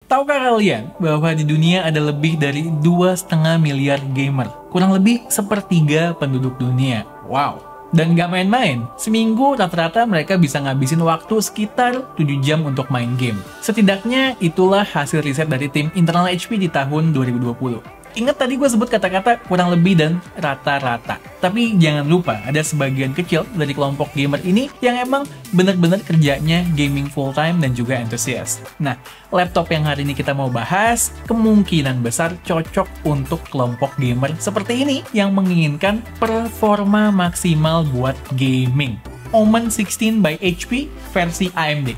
Tahukah kalian bahwa di dunia ada lebih dari 2,5 miliar gamer? Kurang lebih sepertiga penduduk dunia. Wow! Dan gak main-main, seminggu rata-rata mereka bisa ngabisin waktu sekitar 7 jam untuk main game. Setidaknya itulah hasil riset dari tim internal HP di tahun 2020. Ingat tadi gue sebut kata-kata kurang lebih dan rata-rata. Tapi jangan lupa, ada sebagian kecil dari kelompok gamer ini yang emang bener-bener kerjanya gaming full-time dan juga entusias. Nah, laptop yang hari ini kita mau bahas kemungkinan besar cocok untuk kelompok gamer seperti ini yang menginginkan performa maksimal buat gaming. Omen 16 by HP versi AMD.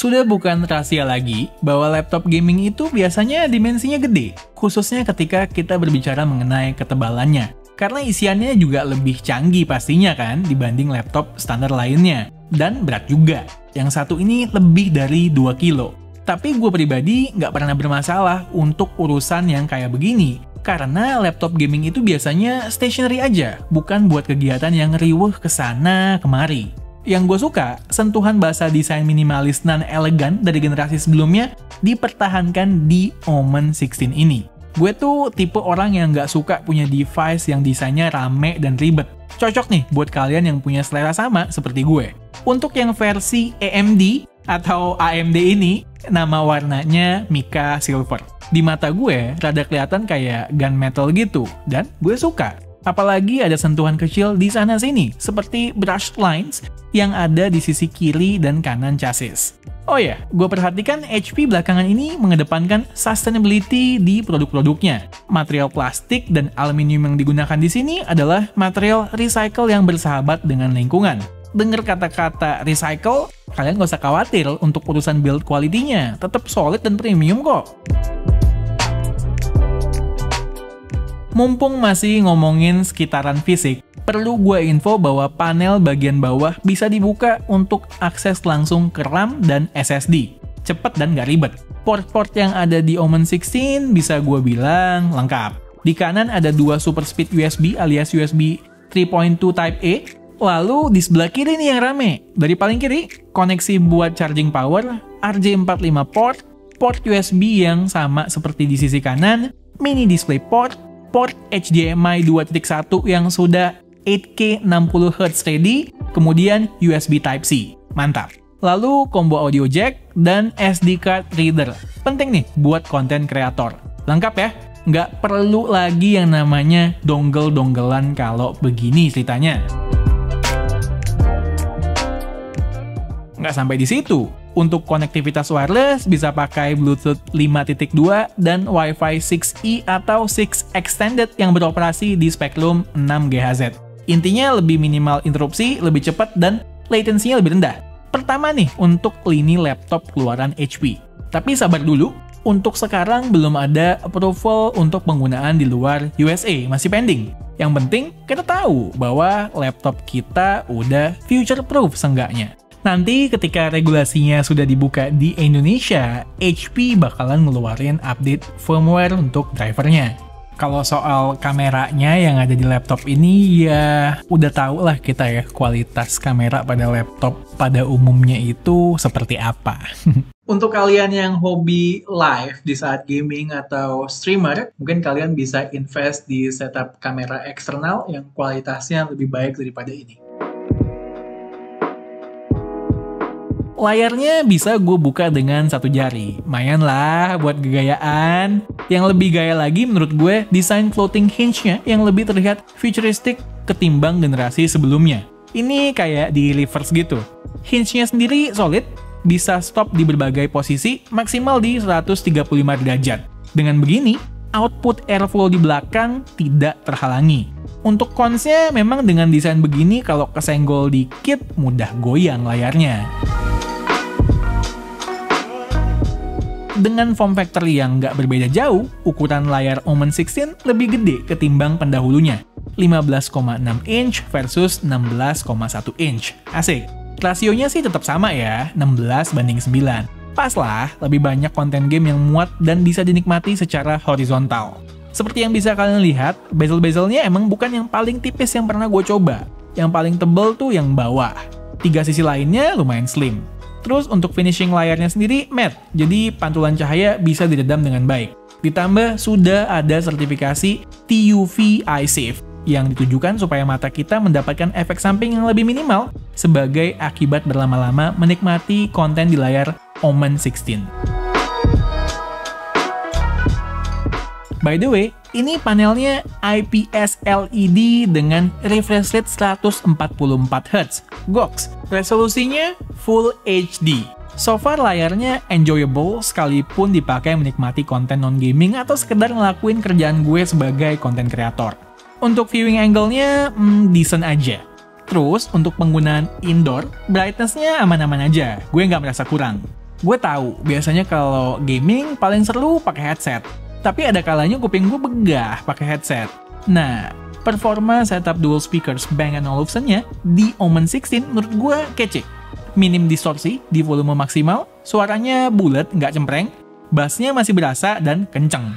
Sudah bukan rahasia lagi bahwa laptop gaming itu biasanya dimensinya gede, khususnya ketika kita berbicara mengenai ketebalannya. Karena isiannya juga lebih canggih pastinya kan dibanding laptop standar lainnya. Dan berat juga. Yang satu ini lebih dari 2 kilo. Tapi gue pribadi nggak pernah bermasalah untuk urusan yang kayak begini. Karena laptop gaming itu biasanya stationary aja, bukan buat kegiatan yang riweuh kesana kemari. Yang gue suka, sentuhan bahasa desain minimalis dan elegan dari generasi sebelumnya dipertahankan di Omen 16 ini. Gue tuh tipe orang yang nggak suka punya device yang desainnya rame dan ribet. Cocok nih buat kalian yang punya selera sama seperti gue. Untuk yang versi AMD atau AMD ini, nama warnanya Mica Silver. Di mata gue, rada kelihatan kayak gunmetal gitu, dan gue suka. Apalagi ada sentuhan kecil di sana-sini, seperti brush lines yang ada di sisi kiri dan kanan chassis. Oh ya, gue perhatikan HP belakangan ini mengedepankan sustainability di produk-produknya. Material plastik dan aluminium yang digunakan di sini adalah material recycle yang bersahabat dengan lingkungan. Dengar kata-kata recycle, kalian gak usah khawatir untuk urusan build quality-nya, tetap solid dan premium kok. Mumpung masih ngomongin sekitaran fisik, perlu gue info bahwa panel bagian bawah bisa dibuka untuk akses langsung ke RAM dan SSD. Cepet dan gak ribet. Port-port yang ada di Omen 16 bisa gue bilang lengkap. Di kanan ada 2 super speed USB alias USB 3.2 Type A. Lalu di sebelah kiri nih yang rame. Dari paling kiri, koneksi buat charging power, RJ45 port USB yang sama seperti di sisi kanan, mini display port HDMI 2.1 yang sudah 8K 60Hz ready, kemudian USB Type-C. Mantap. Lalu combo audio jack dan SD card reader. Penting nih buat konten kreator. Lengkap ya? Nggak perlu lagi yang namanya dongle-donggelan kalau begini ceritanya. Nggak sampai di situ. Untuk konektivitas wireless bisa pakai Bluetooth 5.2 dan Wi-Fi 6E atau 6 Extended yang beroperasi di spektrum 6 GHz. Intinya lebih minimal interupsi, lebih cepat, dan latensinya lebih rendah. Pertama nih, untuk lini laptop keluaran HP. Tapi sabar dulu, untuk sekarang belum ada approval untuk penggunaan di luar USA, masih pending. Yang penting, kita tahu bahwa laptop kita udah future-proof seenggaknya. Nanti ketika regulasinya sudah dibuka di Indonesia, HP bakalan ngeluarin update firmware untuk drivernya. Kalau soal kameranya yang ada di laptop ini, ya udah tau lah kita ya kualitas kamera pada laptop pada umumnya itu seperti apa. Untuk kalian yang hobi live di saat gaming atau streamer, mungkin kalian bisa invest di setup kamera eksternal yang kualitasnya lebih baik daripada ini. Layarnya bisa gue buka dengan satu jari. Lumayan lah buat gayaan. Yang lebih gaya lagi menurut gue, desain floating hinge-nya yang lebih terlihat futuristik ketimbang generasi sebelumnya. Ini kayak di reverse gitu. Hinge-nya sendiri solid, bisa stop di berbagai posisi, maksimal di 135 derajat. Dengan begini, output airflow di belakang tidak terhalangi. Untuk cons-nya memang dengan desain begini kalau kesenggol dikit mudah goyang layarnya. Dengan form factor yang nggak berbeda jauh, ukuran layar Omen 16 lebih gede ketimbang pendahulunya. 15,6 inch versus 16,1 inch. Asik. Rasionya sih tetap sama ya, 16:9. Pas lah, lebih banyak konten game yang muat dan bisa dinikmati secara horizontal. Seperti yang bisa kalian lihat, bezel-bezelnya emang bukan yang paling tipis yang pernah gue coba. Yang paling tebel tuh yang bawah. 3 sisi lainnya lumayan slim. Terus untuk finishing layarnya sendiri matte, jadi pantulan cahaya bisa diredam dengan baik. Ditambah sudah ada sertifikasi TUV Eye Safe yang ditujukan supaya mata kita mendapatkan efek samping yang lebih minimal sebagai akibat berlama-lama menikmati konten di layar Omen 16. By the way, ini panelnya IPS LED dengan refresh rate 144Hz. Goks, resolusinya Full HD. So far layarnya enjoyable sekalipun dipakai menikmati konten non-gaming atau sekedar ngelakuin kerjaan gue sebagai konten kreator. Untuk viewing angle-nya, decent aja. Terus, untuk penggunaan indoor, brightness-nya aman-aman aja. Gue nggak merasa kurang. Gue tahu, biasanya kalau gaming paling seru pakai headset. Tapi ada kalanya kuping gue begah pakai headset. Nah, performa setup dual speakers Bang & Olufsen-nya di Omen 16 menurut gue kece. Minim distorsi di volume maksimal, suaranya bulat nggak cempreng, bassnya masih berasa dan kenceng.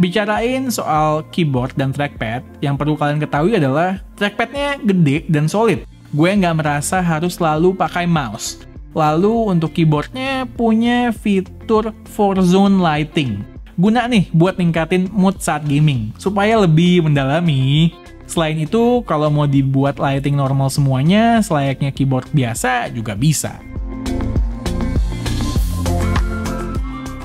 Bicarain soal keyboard dan trackpad, yang perlu kalian ketahui adalah trackpadnya gede dan solid. Gue nggak merasa harus selalu pakai mouse. Lalu untuk keyboardnya punya fitur 4-zone lighting. Guna nih buat ningkatin mood saat gaming, supaya lebih mendalami. Selain itu, kalau mau dibuat lighting normal semuanya, selayaknya keyboard biasa juga bisa.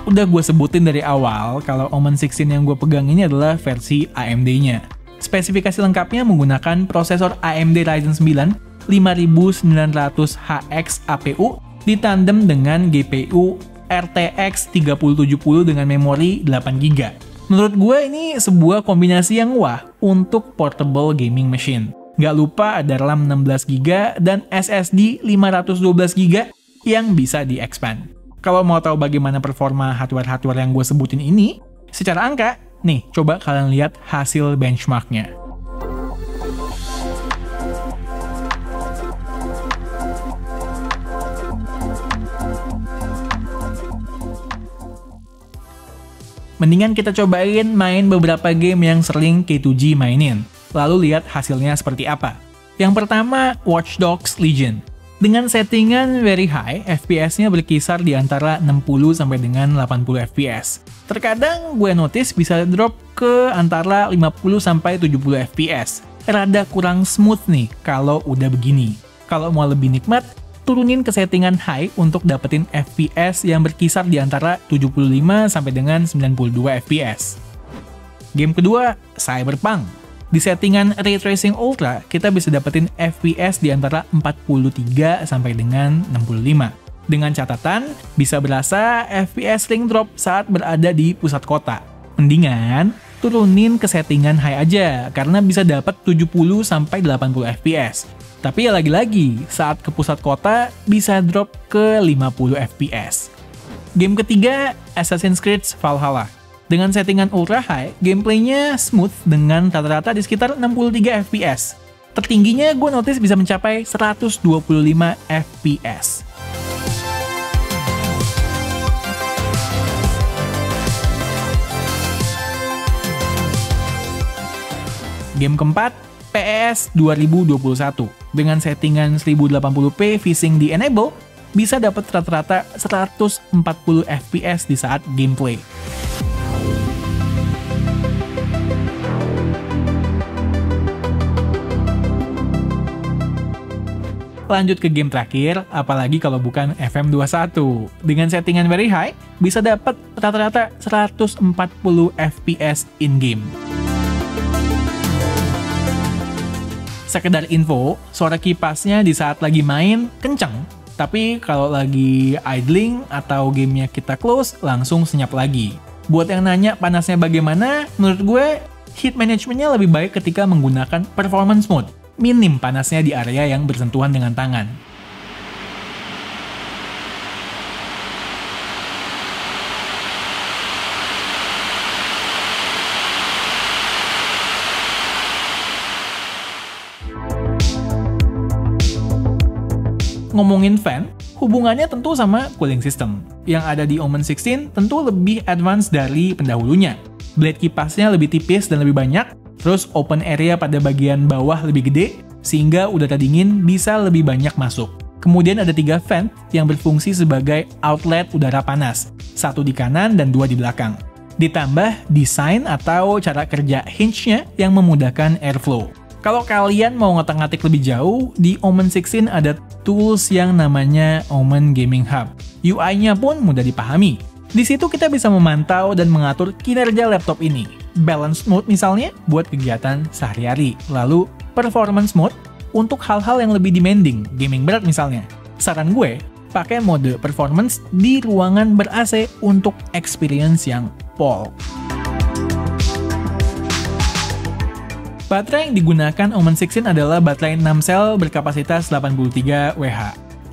Udah gue sebutin dari awal kalau Omen 16 yang gue pegang ini adalah versi AMD-nya. Spesifikasi lengkapnya menggunakan prosesor AMD Ryzen 9 5900HX APU ditandem dengan GPU RTX 3070 dengan memori 8GB. Menurut gue ini sebuah kombinasi yang wah untuk portable gaming machine. Nggak lupa ada RAM 16GB dan SSD 512GB yang bisa di-expand. Kalau mau tahu bagaimana performa hardware-hardware yang gue sebutin ini, secara angka, nih, coba kalian lihat hasil benchmarknya. Mendingan kita cobain main beberapa game yang sering K2G mainin, lalu lihat hasilnya seperti apa. Yang pertama, Watch Dogs Legion. Dengan settingan very high, FPS-nya berkisar di antara 60 sampai dengan 80 FPS. Terkadang gue notice bisa drop ke antara 50 sampai 70 FPS. Rada kurang smooth nih kalau udah begini. Kalau mau lebih nikmat, turunin ke settingan high untuk dapetin FPS yang berkisar di antara 75 sampai dengan 92 FPS. Game kedua, Cyberpunk. Di settingan Ray Tracing Ultra, kita bisa dapetin FPS di antara 43 sampai dengan 65. Dengan catatan, bisa berasa FPS ring drop saat berada di pusat kota. Mendingan, turunin ke settingan high aja, karena bisa dapat 70 sampai 80 FPS. Tapi ya lagi-lagi, saat ke pusat kota, bisa drop ke 50 FPS. Game ketiga, Assassin's Creed Valhalla. Dengan settingan ultra high, gameplaynya smooth dengan rata-rata di sekitar 63 FPS. Tertingginya gue notice bisa mencapai 125 FPS. Game keempat, PES 2021. Dengan settingan 1080p VSync di enable, bisa dapat rata-rata 140 FPS di saat gameplay. Lanjut ke game terakhir, apalagi kalau bukan FM21. Dengan settingan very high, bisa dapat rata-rata 140 FPS in-game. Sekedar info, suara kipasnya di saat lagi main kenceng, tapi kalau lagi idling atau gamenya kita close, langsung senyap lagi. Buat yang nanya panasnya bagaimana, menurut gue Heat managementnya lebih baik ketika menggunakan performance mode. Minim panasnya di area yang bersentuhan dengan tangan. Ngomongin fan, hubungannya tentu sama cooling system. Yang ada di Omen 16 tentu lebih advance dari pendahulunya. Blade kipasnya lebih tipis dan lebih banyak, terus open area pada bagian bawah lebih gede, sehingga udara dingin bisa lebih banyak masuk. Kemudian ada 3 vent yang berfungsi sebagai outlet udara panas, 1 di kanan dan 2 di belakang. Ditambah desain atau cara kerja hinge-nya yang memudahkan airflow. Kalau kalian mau ngotak-ngatik lebih jauh, di Omen 16 ada tools yang namanya Omen Gaming Hub. UI-nya pun mudah dipahami. Di situ kita bisa memantau dan mengatur kinerja laptop ini. Balance mode misalnya buat kegiatan sehari-hari. Lalu performance mode untuk hal-hal yang lebih demanding, gaming berat misalnya. Saran gue, pakai mode performance di ruangan ber-AC untuk experience yang pol. Baterai yang digunakan Omen 16 adalah baterai 6 sel berkapasitas 83 Wh.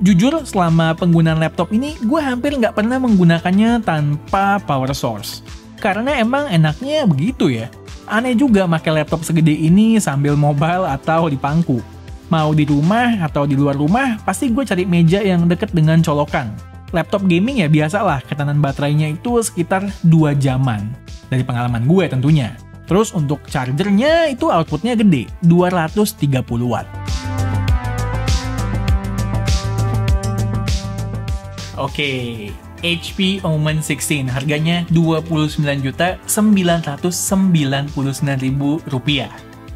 Jujur, selama penggunaan laptop ini, gue hampir nggak pernah menggunakannya tanpa power source. Karena emang enaknya begitu ya. Aneh juga pakai laptop segede ini sambil mobile atau di pangku. Mau di rumah atau di luar rumah, pasti gue cari meja yang deket dengan colokan. Laptop gaming ya biasalah, ketahanan baterainya itu sekitar 2 jaman. Dari pengalaman gue tentunya. Terus untuk chargernya itu outputnya gede, 230 watt. Oke, HP Omen 16 harganya Rp29.999.000.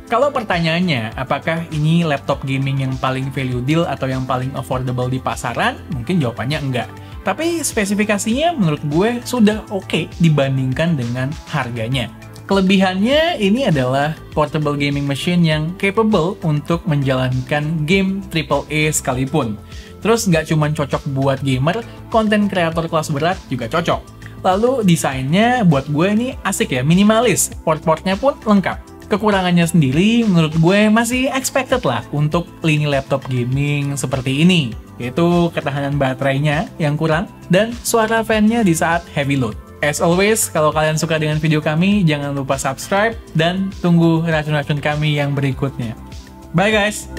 Kalau pertanyaannya, apakah ini laptop gaming yang paling value deal atau yang paling affordable di pasaran? Mungkin jawabannya enggak. Tapi spesifikasinya menurut gue sudah oke dibandingkan dengan harganya. Kelebihannya ini adalah portable gaming machine yang capable untuk menjalankan game AAA sekalipun. Terus nggak cuma cocok buat gamer, konten kreator kelas berat juga cocok. Lalu desainnya buat gue ini asik ya, minimalis, port-portnya pun lengkap. Kekurangannya sendiri menurut gue masih expected lah untuk lini laptop gaming seperti ini, yaitu ketahanan baterainya yang kurang dan suara fan-nya di saat heavy load. As always, kalau kalian suka dengan video kami, jangan lupa subscribe dan tunggu racun-racun kami yang berikutnya. Bye guys!